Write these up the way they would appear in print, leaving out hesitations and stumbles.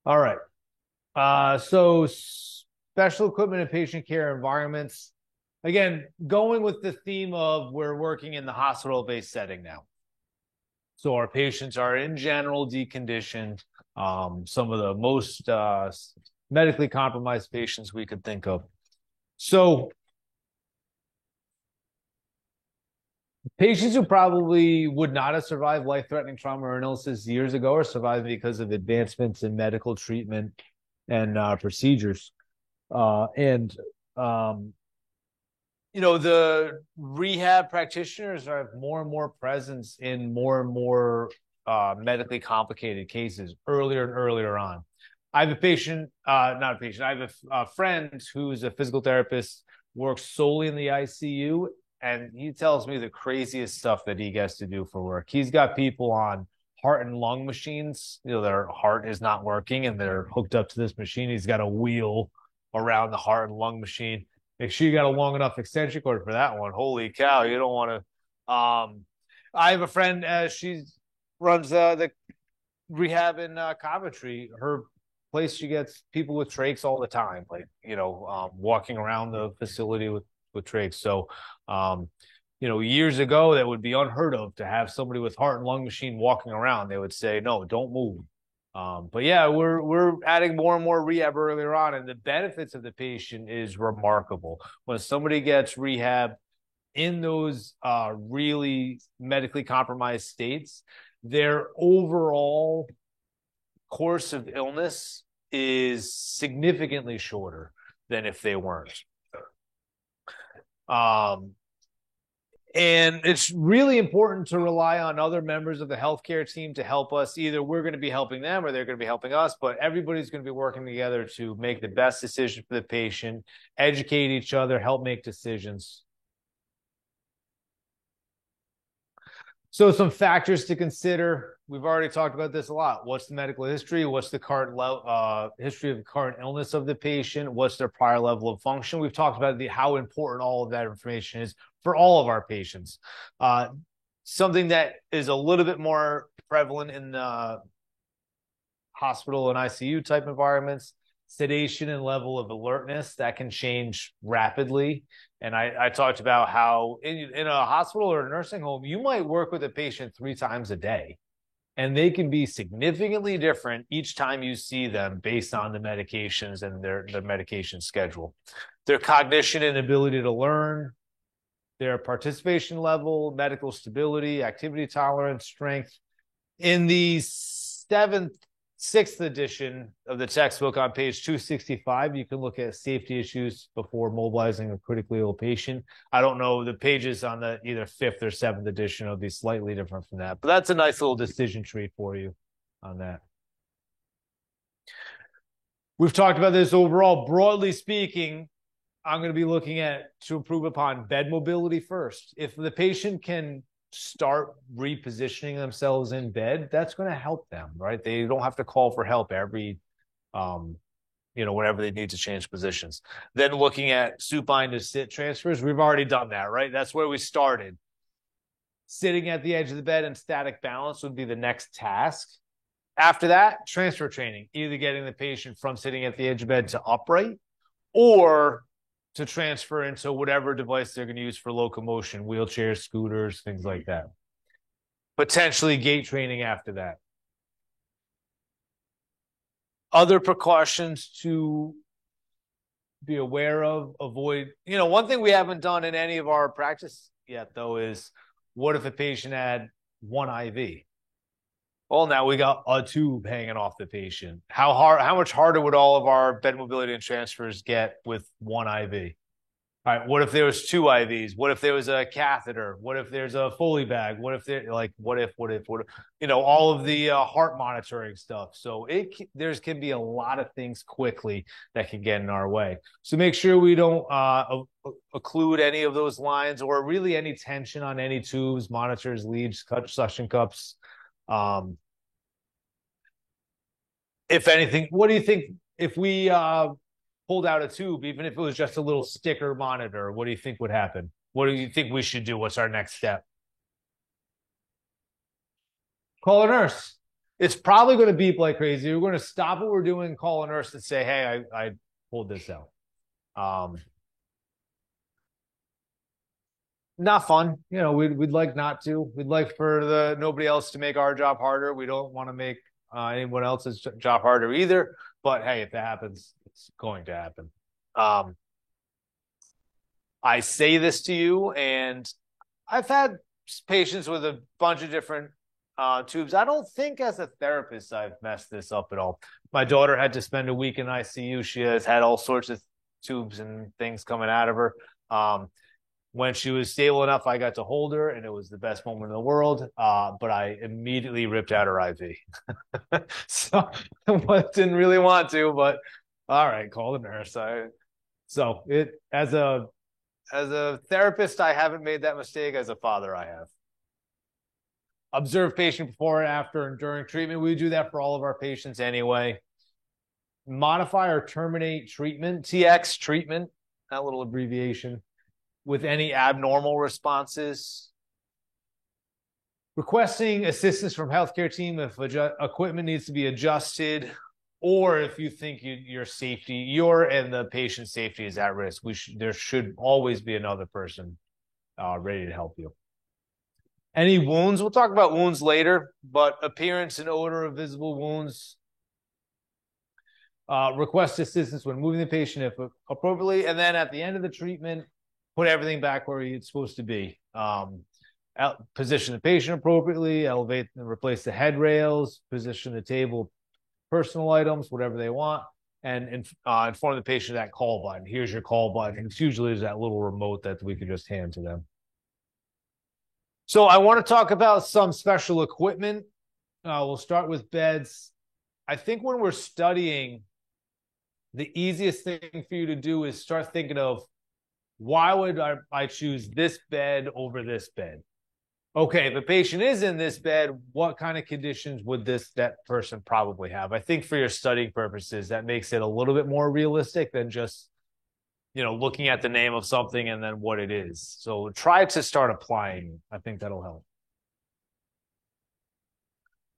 All right. So special equipment and patient care environments. Again, going with the theme of we're working in the hospital-based setting now. So our patients are in general deconditioned. Some of the most medically compromised patients we could think of. So patients who probably would not have survived life-threatening trauma or illnesses years ago are surviving because of advancements in medical treatment and procedures. And um, the rehab practitioners have more and more presence in more and more medically complicated cases earlier and earlier on. I have a patient, not a patient, I have a friend who's a physical therapist, works solely in the ICU, and he tells me the craziest stuff that he gets to do for work. He's got people on heart and lung machines, their heart is not working and they're hooked up to this machine. He's got a wheel around the heart and lung machine. Make sure you got a long enough extension cord for that one. Holy cow, you don't want to. I have a friend, she runs the rehab in Coventry. Her place, she gets people with trachs all the time, like, walking around the facility with trachs. So, years ago, that would be unheard of to have somebody with heart and lung machine walking around. They would say, no, don't move. But yeah, we're adding more and more rehab earlier on, and the benefits of the patient is remarkable. When somebody gets rehab in those really medically compromised states, their overall course of illness is significantly shorter than if they weren't. Um, And it's really important to rely on other members of the healthcare team to help us. Either we're going to be helping them or they're going to be helping us, but everybody's going to be working together to make the best decision for the patient, educate each other, help make decisions. So some factors to consider. We've already talked about this a lot. What's the medical history? What's the current history of the current illness of the patient? What's their prior level of function? We've talked about how important all of that information is for all of our patients. Something that is a little bit more prevalent in the hospital and ICU type environments, sedation and level of alertness that can change rapidly. And I talked about how in a hospital or a nursing home, you might work with a patient 3 times a day, and they can be significantly different each time you see them based on the medications and their medication schedule. Their cognition and ability to learn, their participation level, medical stability, activity tolerance, strength. In the sixth edition of the textbook on page 265, you can look at safety issues before mobilizing a critically ill patient. I don't know, the pages on the either fifth or seventh edition will be slightly different from that, but that's a nice little decision tree for you on that. We've talked about this overall. Broadly speaking, I'm going to be looking at to improve upon bed mobility first. If the patient can start repositioning themselves in bed, that's going to help them, right? They don't have to call for help every, whenever they need to change positions. Then looking at supine to sit transfers, we've already done that, right? That's where we started. Sitting at the edge of the bed and static balance would be the next task. After that, transfer training, either getting the patient from sitting at the edge of bed to upright or to transfer into whatever device they're going to use for locomotion, wheelchairs, scooters, things like that. Potentially gait training after that. Other precautions to be aware of, avoid. One thing we haven't done in any of our practice yet, though, is what if a patient had one IV? Well, now we got a tube hanging off the patient. How much harder would all of our bed mobility and transfers get with one IV? All right, what if there was 2 IVs? What if there was a catheter? What if there's a Foley bag? What if all of the heart monitoring stuff. So there can be a lot of things quickly that can get in our way. So make sure we don't occlude any of those lines or really any tension on any tubes, monitors, leads, suction cups. If anything, what do you think if we pulled out a tube, even if it was just a little sticker monitor, what do you think would happen? What do you think we should do? What's our next step? Call a nurse. It's probably going to beep like crazy. We're going to stop what we're doing, call a nurse, and say, "Hey, I pulled this out." Not fun. You know, we'd like not to. We'd like for the nobody else to make our job harder. We don't want to make anyone else's job harder either. But hey, if that happens, it's going to happen. I say this to you, and I've had patients with a bunch of different tubes. I don't think as a therapist I've messed this up at all. My daughter had to spend a week in ICU. She has had all sorts of tubes and things coming out of her. When she was stable enough, I got to hold her, and it was the best moment in the world. But I immediately ripped out her IV. So I didn't really want to, but all right, call the nurse. So it as a therapist, I haven't made that mistake. As a father, I have. Observe patient before, after, and during treatment. We do that for all of our patients anyway. Modify or terminate treatment, TX treatment, that little abbreviation, with any abnormal responses. Requesting assistance from healthcare team if equipment needs to be adjusted, or if you think your and the patient's safety is at risk. There should always be another person ready to help you. Any wounds? We'll talk about wounds later, but appearance and odor of visible wounds. Request assistance when moving the patient if appropriately, and then at the end of the treatment, put everything back where it's supposed to be. Position the patient appropriately, elevate and replace the head rails, position the table, personal items, whatever they want, and inform the patient of that call button. Here's your call button. It's usually that little remote that we can just hand to them. So I want to talk about some special equipment. We'll start with beds. I think when we're studying, the easiest thing for you to do is start thinking of, why would I choose this bed over this bed? Okay, if a patient is in this bed, what kind of conditions would that person probably have? I think for your studying purposes, that makes it a little bit more realistic than just, looking at the name of something and then what it is. So try to start applying. I think that'll help.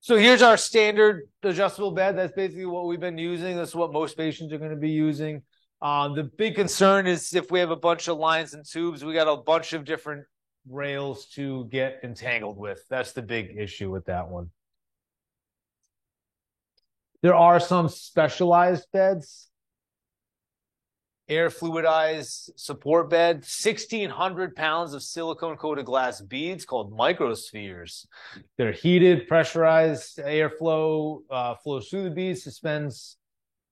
So here's our standard adjustable bed. That's basically what we've been using. That's what most patients are going to be using. The big concern is if we have a bunch of lines and tubes, we got a bunch of different rails to get entangled with. That's the big issue with that one. There are some specialized beds. Air fluidized support bed, 1,600 pounds of silicone-coated glass beads called microspheres. They're heated, pressurized airflow flows through the beads, suspended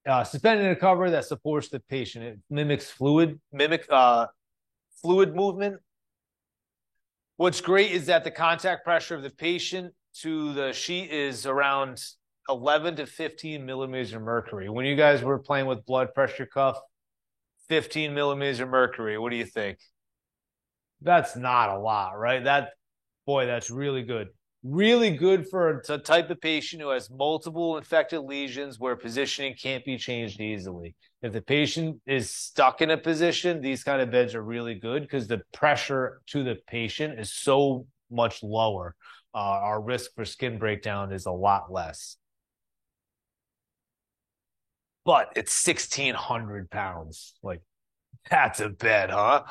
in a cover that supports the patient. It mimics fluid movement. What's great is that the contact pressure of the patient to the sheet is around 11 to 15 millimeters of mercury. When you guys were playing with blood pressure cuff, 15 millimeters of mercury, what do you think? That's not a lot, right? That's really good. Really good for a type of patient who has multiple infected lesions where positioning can't be changed easily. If the patient is stuck in a position, these kind of beds are really good because the pressure to the patient is so much lower. Our risk for skin breakdown is a lot less. But it's 1,600 pounds. Like, that's a bed, huh?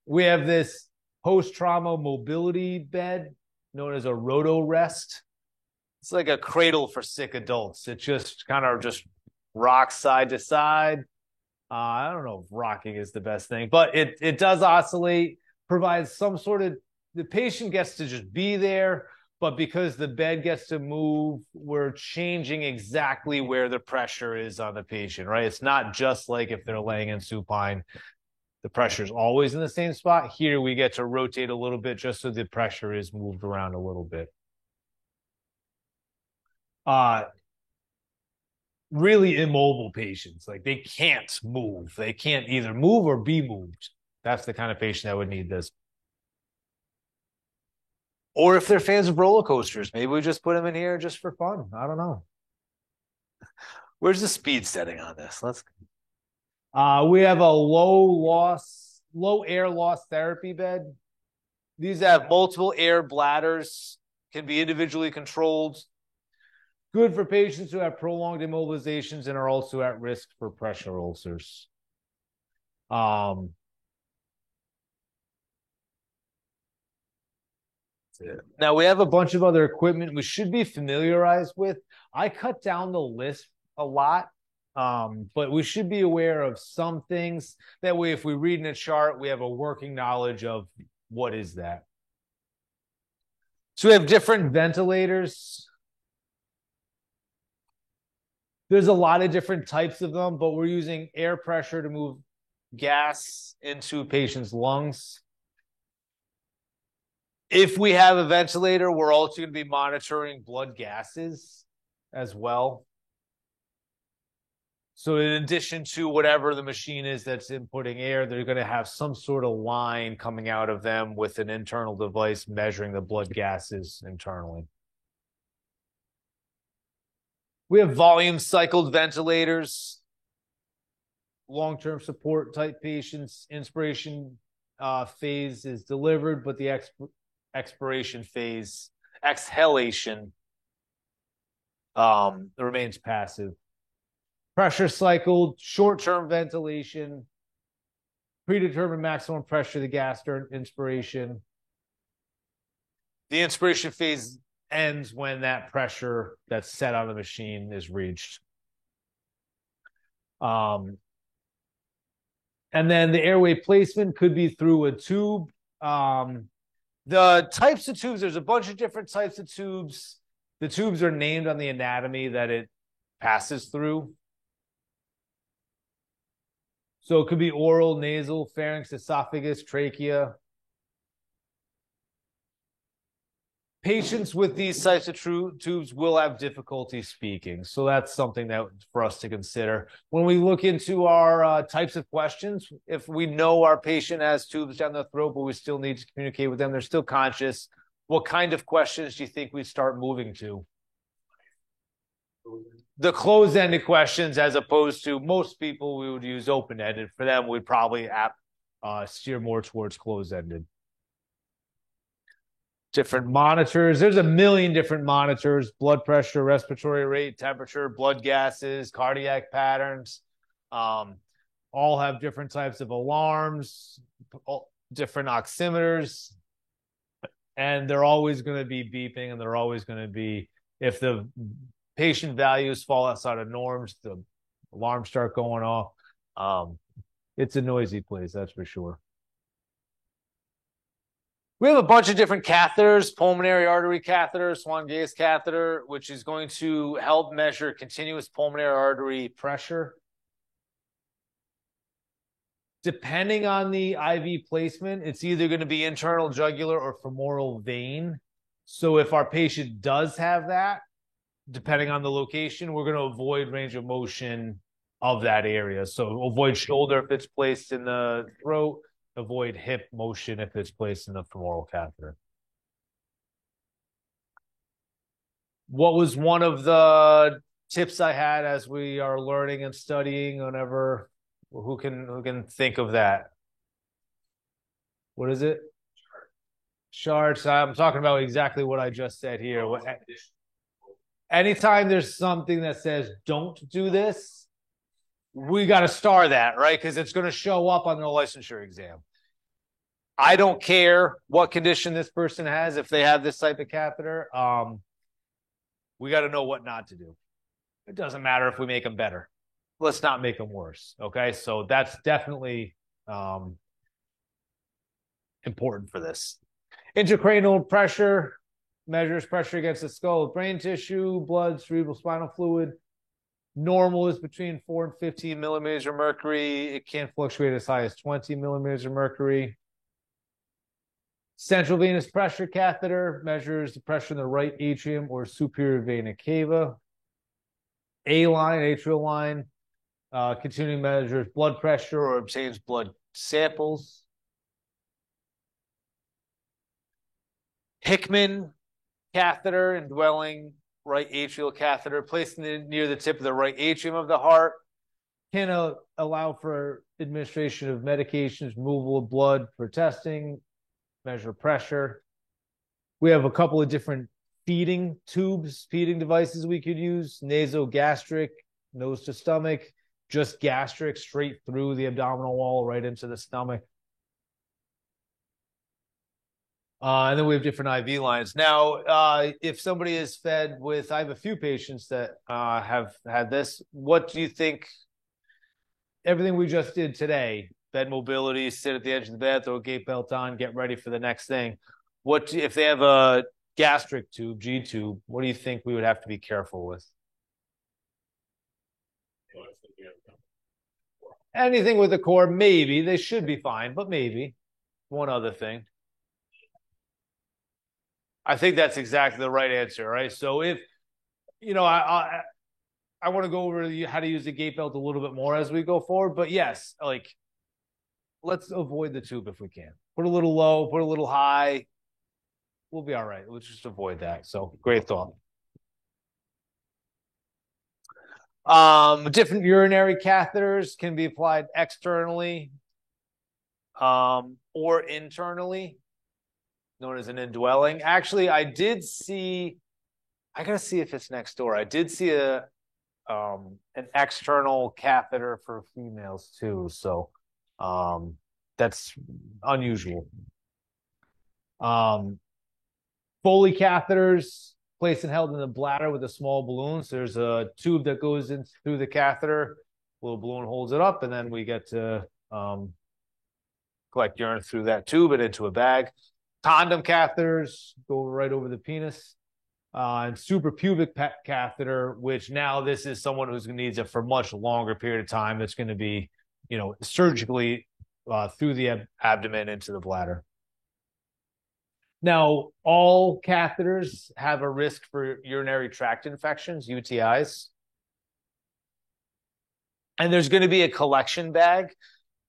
We have this post-trauma mobility bed known as a Roto-Rest. It's like a cradle for sick adults. It just kind of just rocks side to side. I don't know if rocking is the best thing, but it does oscillate, provides some sort of, the patient gets to just be there, but because the bed gets to move, we're changing exactly where the pressure is on the patient, right? It's not just like if they're laying in supine, the pressure is always in the same spot. Here we get to rotate a little bit just so the pressure is moved around a little bit. Really immobile patients, like they can't move. They can't either move or be moved. That's the kind of patient that would need this. Or if they're fans of roller coasters, maybe we just put them in here just for fun. I don't know. Where's the speed setting on this? We have a low air loss therapy bed. These have multiple air bladders can be individually controlled. Good for patients who have prolonged immobilizations and are also at risk for pressure ulcers. Now we have a bunch of other equipment we should be familiarized with. I cut down the list a lot, but we should be aware of some things. That way, if we read in a chart, we have a working knowledge of what is that. So we have different ventilators. There's a lot of different types of them, but we're using air pressure to move gas into a patient's lungs. If we have a ventilator, we're also going to be monitoring blood gases as well. So in addition to whatever the machine is that's inputting air, they're going to have some sort of line coming out of them with an internal device measuring the blood gases internally. We have volume cycled ventilators, long-term support type patients. Inspiration phase is delivered, but the expiration phase, exhalation, remains passive. Pressure cycled, short-term ventilation, predetermined maximum pressure of the gas during inspiration. The inspiration phase ends when that pressure that's set on the machine is reached. And then the airway placement could be through a tube. The types of tubes, there's a bunch of different types of tubes. The tubes are named on the anatomy that it passes through. So it could be oral, nasal, pharynx, esophagus, trachea. Patients with these types of tubes will have difficulty speaking. So that's something that for us to consider. When we look into our types of questions, if we know our patient has tubes down the throat, but we still need to communicate with them, they're still conscious, what kind of questions do you think we'd start moving to? The closed-ended questions, as opposed to most people, we would use open-ended. For them, we'd probably steer more towards closed-ended. Different monitors. There's a million different monitors: blood pressure, respiratory rate, temperature, blood gases, cardiac patterns. All have different types of alarms, different oximeters, and they're always going to be beeping, and they're always going to be, if the patient values fall outside of norms, the alarms start going off. It's a noisy place, that's for sure. We have a bunch of different catheters: pulmonary artery catheter, Swan-Gaze catheter, which is going to help measure continuous pulmonary artery pressure. Depending on the IV placement, it's either going to be internal jugular or femoral vein. So if our patient does have that, depending on the location, we're going to avoid range of motion of that area. So avoid shoulder if it's placed in the throat, avoid hip motion if it's placed in the femoral catheter. What was one of the tips I had as we are learning and studying? Whenever, who can think of that? What is it? Charts. I'm talking about exactly what I just said here. Anytime there's something that says don't do this, we got to star that, right? Because it's going to show up on the licensure exam. I don't care what condition this person has. If they have this type of catheter, we got to know what not to do. It doesn't matter if we make them better. Let's not make them worse. Okay. So that's definitely important for this. Intracranial pressure measures pressure against the skull, brain tissue, blood, cerebral spinal fluid. Normal is between 4 and 15 millimeters of mercury. It can fluctuate as high as 20 millimeters of mercury. Central venous pressure catheter measures the pressure in the right atrium or superior vena cava. A-line, atrial line, continuing measures blood pressure or obtains blood samples. Hickman catheter, indwelling right atrial catheter, placed near the tip of the right atrium of the heart, can allow for administration of medications, removal of blood for testing, measure pressure. We have a couple of different feeding tubes, feeding devices we could use, nasogastric, nose to stomach, just gastric, straight through the abdominal wall, right into the stomach. And then we have different IV lines. Now, if somebody is fed with, I have a few patients that have had this. What do you think? Everything we just did today, bed mobility, sit at the edge of the bed, throw a gate belt on, get ready for the next thing. What if they have a gastric tube, G tube? What do you think we would have to be careful with? Anything with the core, maybe. They should be fine, but maybe. One other thing. I think that's exactly the right answer, right? So if, I want to go over how to use the gate belt a little bit more as we go forward, but yes, like let's avoid the tube if we can. Put a little low, put a little high. We'll be all right. Let's just avoid that. So great thought. Different urinary catheters can be applied externally or internally, known as an indwelling. Actually, I got to see if it's next door. I did see an external catheter for females too. So that's unusual. Foley catheters, placed and held in the bladder with a small balloon. So there's a tube that goes in through the catheter. A little balloon holds it up, and then we get to collect urine through that tube and into a bag. Condom catheters go right over the penis. And suprapubic catheter, which now this is someone who needs it for a much longer period of time. It's going to be, surgically through the abdomen into the bladder. Now, all catheters have a risk for urinary tract infections, UTIs. And there's going to be a collection bag.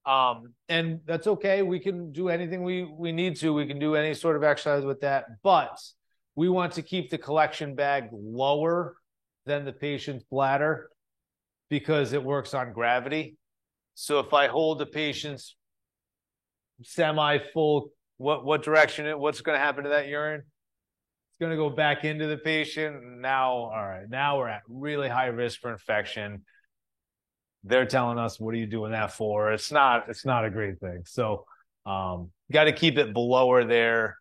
And that's okay. We can do anything we need to. We can do any sort of exercise with that. But we want to keep the collection bag lower than the patient's bladder because it works on gravity. So if I hold the patient's semi-full, what direction, what's going to happen to that urine? It's going to go back into the patient. Now, all right, now we're at really high risk for infection. They're telling us, what are you doing that for? It's not a great thing. So got to keep it below there.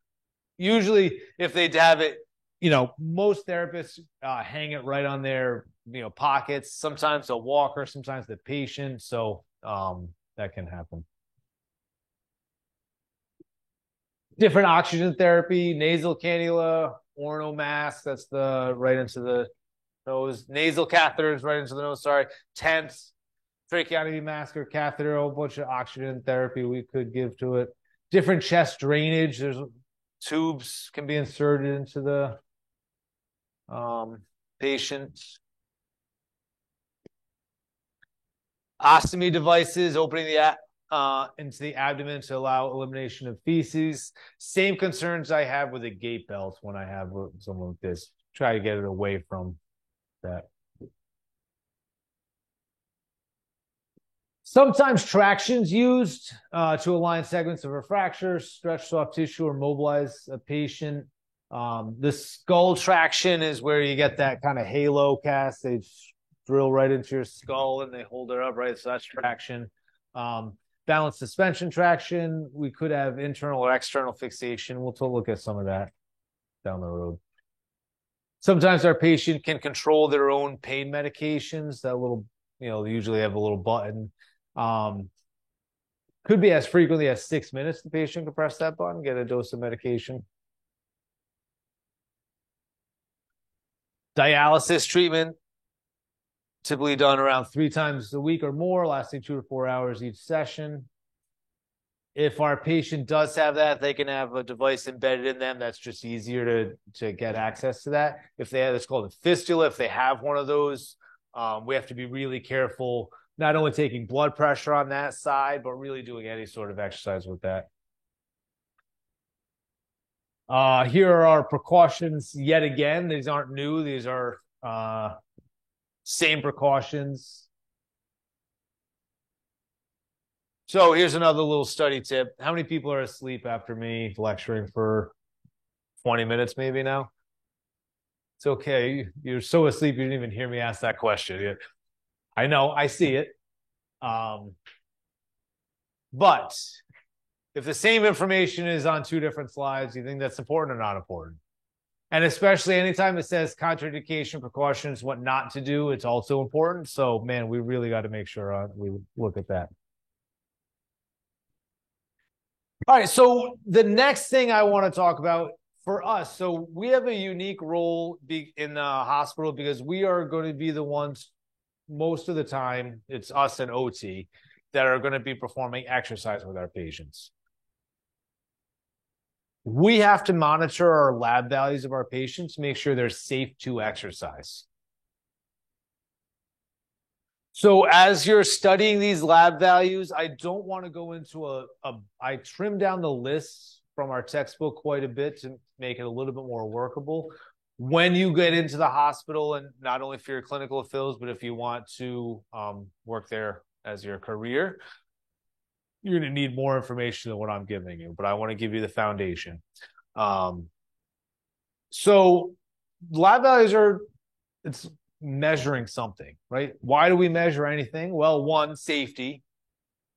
Usually if they'd have it, most therapists hang it right on their, pockets. Sometimes a walker, sometimes the patient. So that can happen. Different oxygen therapy, nasal cannula, orno-mask, that's the right into the nose. Nasal catheters right into the nose, sorry. Tents, tracheotomy mask or catheter, a whole bunch of oxygen therapy we could give to it. Different chest drainage. There's tubes can be inserted into the patient. Ostomy devices, opening the into the abdomen to allow elimination of feces. Same concerns I have with a gate belt when I have someone like this. Try to get it away from that. Sometimes traction's used to align segments of a fracture, stretch soft tissue, or mobilize a patient. The skull traction is where you get that kind of halo cast. They drill right into your skull and they hold it up, right? So that's traction. Balanced suspension traction. We could have internal or external fixation. We'll look at some of that down the road. Sometimes our patient can control their own pain medications. That little, they usually have a little button. Could be as frequently as 6 minutes. The patient can press that button, get a dose of medication. Dialysis treatment, typically done around 3 times a week or more, lasting 2 to 4 hours each session. If our patient does have that, they can have a device embedded in them. That's just easier to get access to that. If they have, it's called a fistula. If they have one of those, we have to be really careful, not only taking blood pressure on that side, but really doing any sort of exercise with that. Here are our precautions yet again. These aren't new. These are same precautions. So here's another little study tip. How many people are asleep after me lecturing for 20 minutes maybe now? It's okay. You're so asleep you didn't even hear me ask that question. I know, I see it. But if the same information is on two different slides, you think that's important or not important? And especially anytime it says contraindication, precautions, what not to do, it's also important. So, man, we really got to make sure we look at that. All right. So, the next thing I want to talk about for us, so we have a unique role in the hospital because we are going to be the ones most of the time, it's us and OT that are going to be performing exercise with our patients. We have to monitor our lab values of our patients, make sure they're safe to exercise. So as you're studying these lab values, I don't want to go into I trimmed down the lists from our textbook quite a bit to make it a little bit more workable. When you get into the hospital, and not only for your clinical affiliates, but if you want to work there as your career, you're going to need more information than what I'm giving you, but I want to give you the foundation. So lab values it's measuring something, right? Why do we measure anything? Well, one, safety.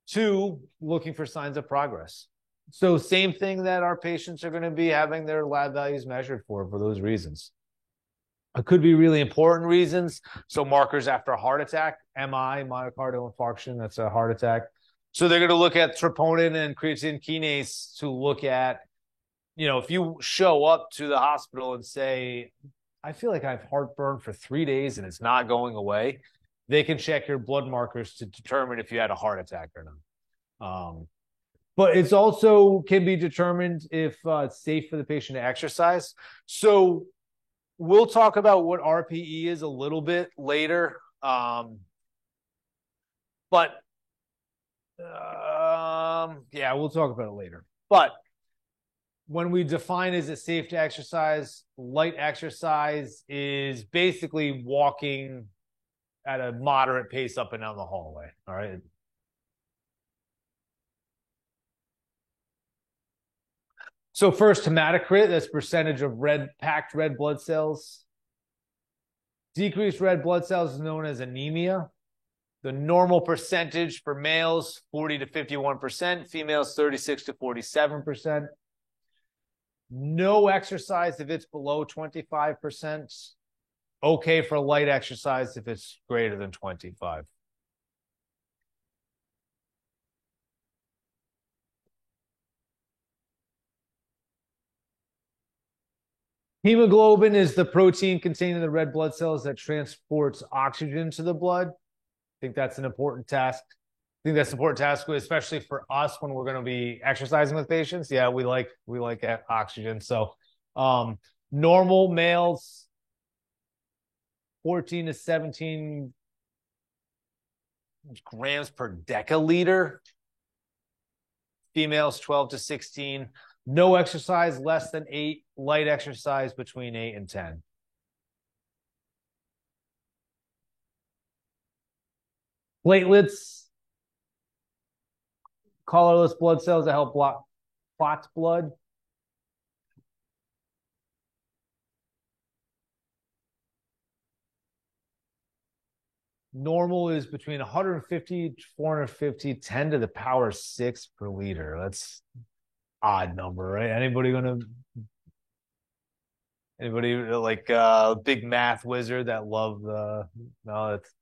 Two, looking for signs of progress. So same thing that our patients are going to be having their lab values measured for those reasons. It could be really important reasons. So markers after a heart attack, MI, myocardial infarction, that's a heart attack. So they're going to look at troponin and creatine kinase to look at, if you show up to the hospital and say, I feel like I have heartburn for 3 days and it's not going away, they can check your blood markers to determine if you had a heart attack or not. But it's also can be determined if it's safe for the patient to exercise. So we'll talk about what RPE is a little bit later. But yeah, we'll talk about it later. But when we define is it safe to exercise, light exercise is basically walking at a moderate pace up and down the hallway. All right. So first, hematocrit, that's percentage of packed red blood cells. Decreased red blood cells is known as anemia. The normal percentage for males, 40 to 51%, females, 36 to 47%. No exercise if it's below 25%. Okay for light exercise if it's greater than 25. Hemoglobin is the protein contained in the red blood cells that transports oxygen to the blood. I think that's an important task. I think that's an important task, especially for us when we're going to be exercising with patients. Yeah, we like oxygen. So, normal males, 14 to 17 grams per deciliter. Females, 12 to 16. No exercise less than 8. Light exercise between 8 and 10. Platelets, colorless blood cells that help block clot blood. Normal is between 150 to 450, 10 to the power 6 per liter. That's odd number, right? Anybody like big math wizard that love no, it's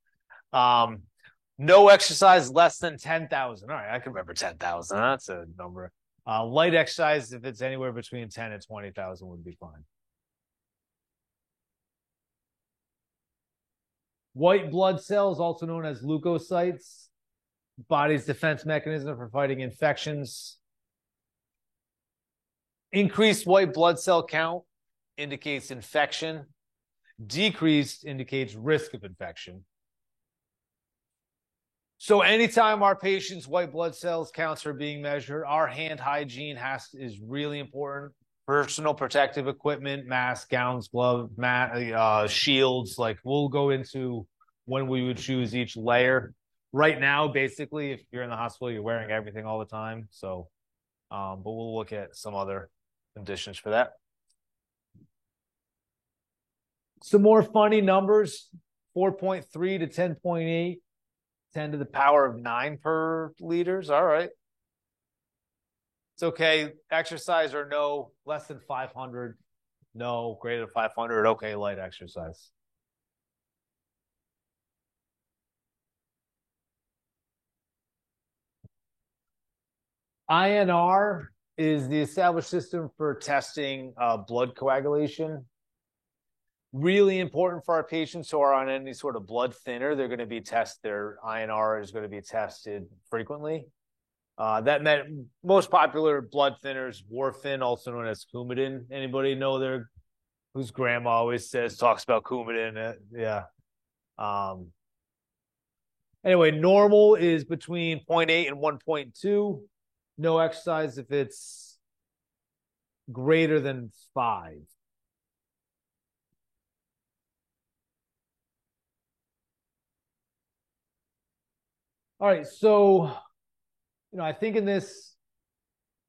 no exercise less than 10,000. All right, I can remember 10,000. That's a number. Light exercise, if it's anywhere between 10 and 20,000, would be fine. White blood cells, also known as leukocytes, body's defense mechanism for fighting infections. Increased white blood cell count indicates infection. Decreased indicates risk of infection. So anytime our patients' white blood cells counts are being measured, our hand hygiene is really important. Personal protective equipment, masks, gowns, gloves, shields. Like we'll go into when we would choose each layer. Right now, basically, if you're in the hospital, you're wearing everything all the time. So, but we'll look at some other conditions for that. Some more funny numbers, 4.3 to 10.8, 10 to the power of 9 per liters. All right. It's okay. Exercise or no, less than 500. No, greater than 500. Okay, light exercise. INR is the established system for testing blood coagulation. Really important for our patients who are on any sort of blood thinner. They're going to be tested. Their INR is going to be tested frequently. That meant most popular blood thinners, warfarin, also known as Coumadin. Anybody know their whose grandma always talks about Coumadin? Yeah. Anyway, normal is between 0.8 and 1.2. No exercise if it's greater than 5. All right, so I think in this,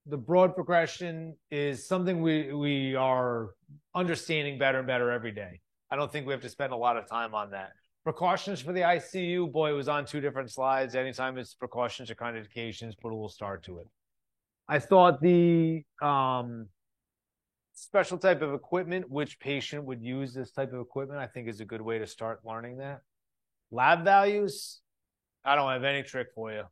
the broad progression is something we are understanding better and better every day. I don't think we have to spend a lot of time on that. Precautions for the ICU, boy, it was on 2 different slides. Anytime it's precautions or contraindications, put a little start to it. I thought the special type of equipment, which patient would use this type of equipment, I think is a good way to start learning that. Lab values, I don't have any trick for you.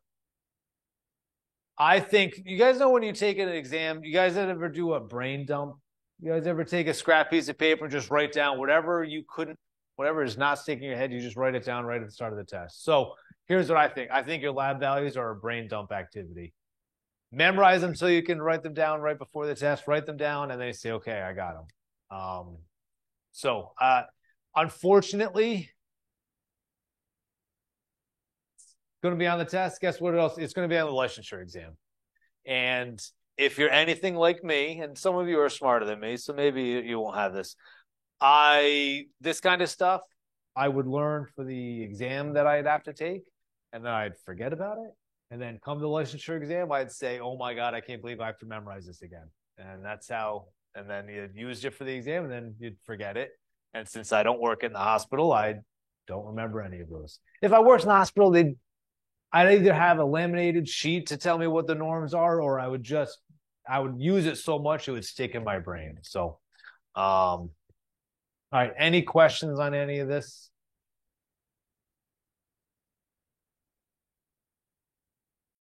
I think, you guys know when you take an exam, you guys ever do a brain dump? You guys ever take a scrap piece of paper and just write down whatever is not sticking in your head, you just write it down right at the start of the test. So here's what I think. I think your lab values are a brain dump activity. Memorize them so you can write them down right before the test, write them down, and then you say, okay, I got them. Unfortunately, going to be on the test. Guess what else? It's going to be on the licensure exam. And if you're anything like me, and some of you are smarter than me, so maybe you won't have this. This kind of stuff, I would learn for the exam that I'd have to take, and then I'd forget about it. And then come to the licensure exam, I'd say, oh my God, I can't believe I have to memorize this again. And that's how, and then you'd use it for the exam, and then you'd forget it. And since I don't work in the hospital, I don't remember any of those. If I worked in the hospital, I'd either have a laminated sheet to tell me what the norms are, or I would use it so much it would stick in my brain. So, all right, any questions on any of this?